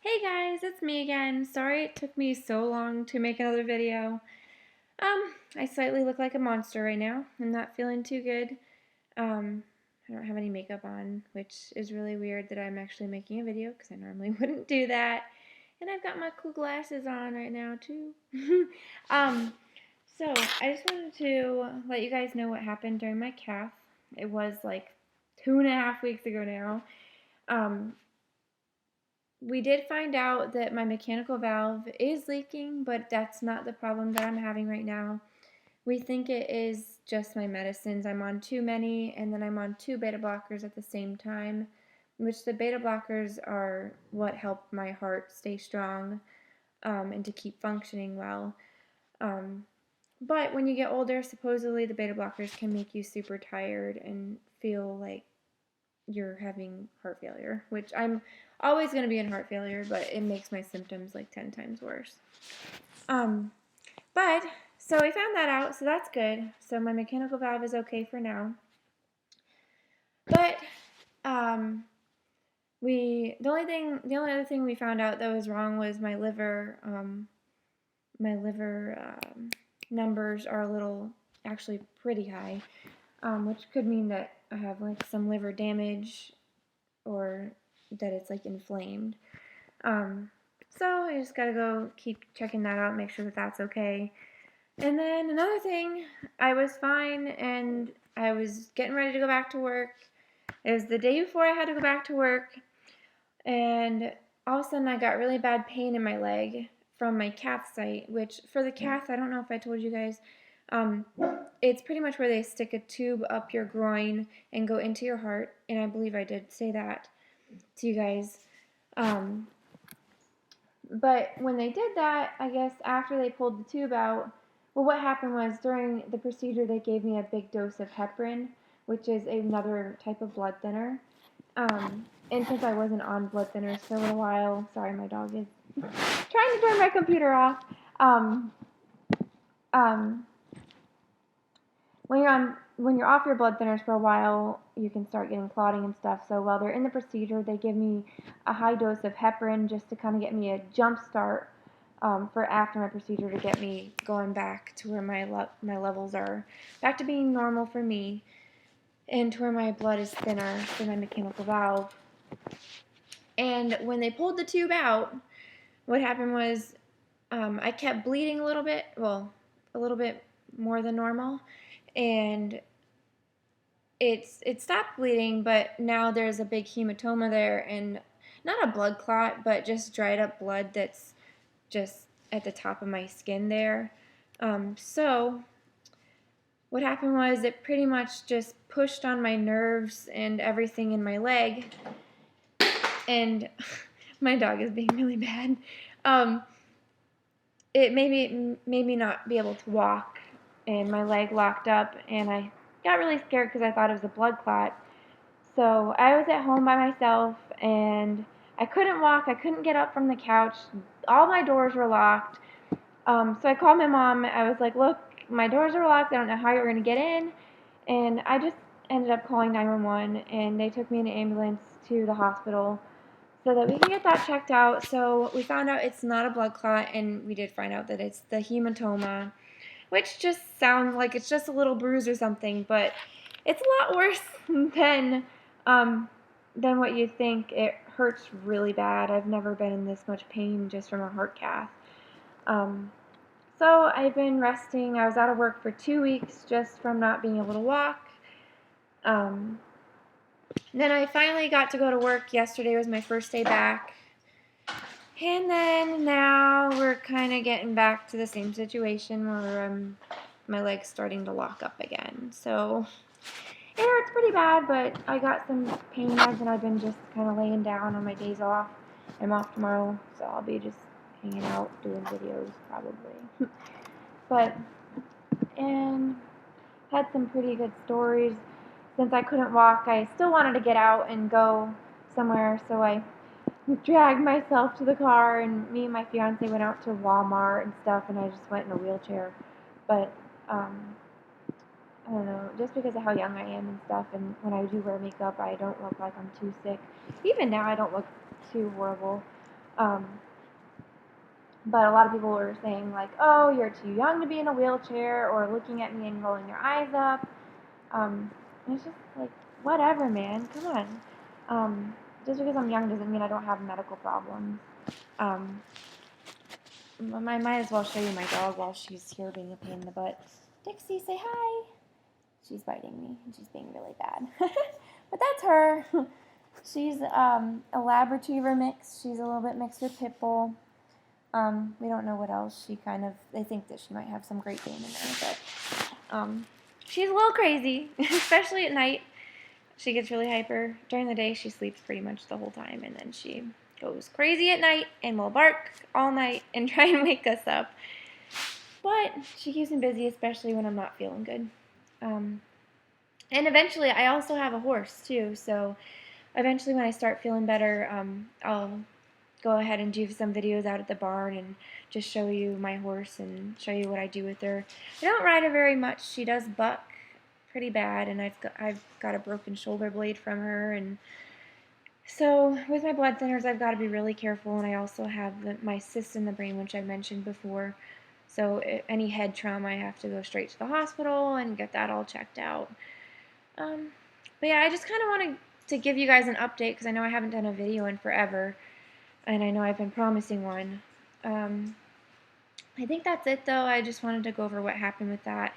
Hey guys, it's me again. Sorry it took me so long to make another video. I slightly look like a monster right now. I'm not feeling too good. I don't have any makeup on, which is really weird that I'm actually making a video because I normally wouldn't do that. And I've got my cool glasses on right now too. um, so I just wanted to let you guys know what happened during my cath. It was like 2.5 weeks ago now. Um, we did find out that my mechanical valve is leaking, but that's not the problem that I'm having right now. We think it is just my medicines. I'm on too many, and then I'm on 2 beta blockers at the same time, which the beta blockers are what help my heart stay strong and to keep functioning well. Um, but when you get older, supposedly the beta blockers can make you super tired and feel like you're having heart failure, which I'm always going to be in heart failure, but it makes my symptoms like 10 times worse. Um, but, so we found that out, so that's good. So my mechanical valve is okay for now. But, the only other thing we found out that was wrong was my liver, numbers are actually pretty high, which could mean that I have like some liver damage or that it's like inflamed. So I just gotta go keep checking that out, make sure that that's okay. And then another thing, I was fine and I was getting ready to go back to work. It was the day before I had to go back to work, and all of a sudden I got really bad pain in my leg from my cath site, which for the cath, I don't know if I told you guys, um, it's pretty much where they stick a tube up your groin and go into your heart, and I believe I did say that to you guys. But when they did that, I guess after they pulled the tube out, well, what happened was during the procedure they gave me a big dose of heparin, which is another type of blood thinner. And since I wasn't on blood thinners for a little while, sorry, my dog is trying to turn my computer off. Um, um, when you're off your blood thinners for a while, you can start getting clotting and stuff. So while they're in the procedure, they give me a high dose of heparin just to kind of get me a jump start for after my procedure to get me going back to where my levels are back to being normal for me and to where my blood is thinner for my mechanical valve. And when they pulled the tube out, what happened was I kept bleeding a little bit, well, a little bit more than normal, and it stopped bleeding, but now there's a big hematoma there, and not a blood clot, but just dried up blood that's just at the top of my skin there. So what happened was it pretty much just pushed on my nerves and everything in my leg, and my dog is being really bad. It made me not be able to walk, and my leg locked up, and I got really scared because I thought it was a blood clot. So I was at home by myself, and I couldn't walk. I couldn't get up from the couch. All my doors were locked. So I called my mom. I was like, look, my doors are locked. I don't know how you're going to get in. And I just ended up calling 911, and they took me in an ambulance to the hospital so that we can get that checked out. So we found out it's not a blood clot, and we did find out that it's the hematoma, which just sounds like it's just a little bruise or something, but it's a lot worse um, than what you think. It hurts really bad. I've never been in this much pain just from a heart cath. So I've been resting. I was out of work for 2 weeks just from not being able to walk. Then I finally got to go to work. Yesterday was my first day back. And then now we're kind of getting back to the same situation where my leg's starting to lock up again. So it hurts pretty bad, but I got some pain meds and I've been just kind of laying down on my days off. I'm off tomorrow, so I'll be just hanging out doing videos probably. And had some pretty good stories. Since I couldn't walk, I still wanted to get out and go somewhere, so I dragged myself to the car, and me and my fiance went out to Walmart and stuff, and I just went in a wheelchair. But I don't know, just because of how young I am and stuff, and when I do wear makeup, I don't look like I'm too sick. Even now, I don't look too horrible. Um, but a lot of people were saying like, oh, you're too young to be in a wheelchair, or looking at me and rolling their eyes up. And it's just like, whatever, man, come on. Just because I'm young doesn't mean I don't have medical problems. Um, I might as well show you my dog while she's here being a pain in the butt. Dixie, say hi. She's biting me, and she's being really bad. But that's her. She's a Lab Retriever mix. She's a little bit mixed with Pit Bull. We don't know what else. They think that she might have some Great Dane in there, but she's a little crazy, especially at night. She gets really hyper. During the day, she sleeps pretty much the whole time, and then she goes crazy at night and will bark all night and try and wake us up. But she keeps me busy, especially when I'm not feeling good. And eventually, I also have a horse too, so eventually when I start feeling better, I'll go ahead and do some videos out at the barn and just show you my horse and show you what I do with her. I don't ride her very much. She does buck pretty bad, and I've got a broken shoulder blade from her, and so with my blood thinners I've got to be really careful, and I also have my cyst in the brain, which I mentioned before. So any head trauma, I have to go straight to the hospital and get that all checked out. Um, but yeah, I just kind of wanted to give you guys an update because I know I haven't done a video in forever, and I know I've been promising one. I think that's it though. I just wanted to go over what happened with that.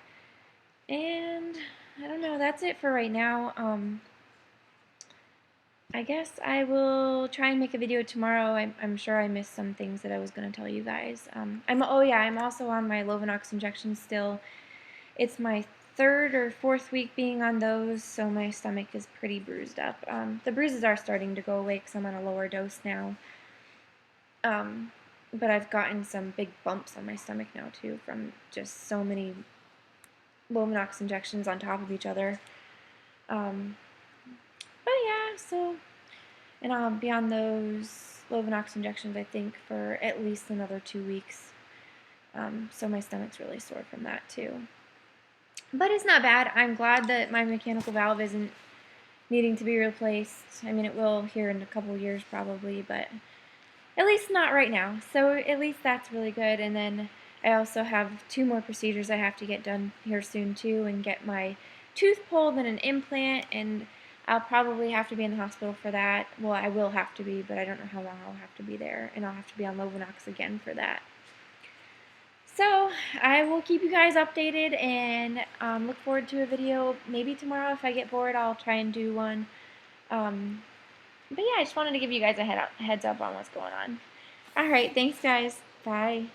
And I don't know, that's it for right now. I guess I will try and make a video tomorrow. I'm sure I missed some things that I was going to tell you guys. Oh yeah, I'm also on my Lovenox injections still. It's my third or fourth week being on those, so my stomach is pretty bruised up. The bruises are starting to go away because I'm on a lower dose now. But I've gotten some big bumps on my stomach now too from just so many Lovenox injections on top of each other. But yeah, and I'll be on those Lovenox injections, I think, for at least another 2 weeks. So my stomach's really sore from that too. But it's not bad. I'm glad that my mechanical valve isn't needing to be replaced. I mean, it will here in a couple years probably, but at least not right now. So at least that's really good. And then I also have 2 more procedures I have to get done here soon too, and get my tooth pulled and an implant, and I'll probably have to be in the hospital for that. Well, I will have to be, but I don't know how long I'll have to be there, and I'll have to be on Lovenox again for that. So I will keep you guys updated, and look forward to a video maybe tomorrow. If I get bored, I'll try and do one. But yeah, I just wanted to give you guys a heads up on what's going on. All right, thanks guys. Bye.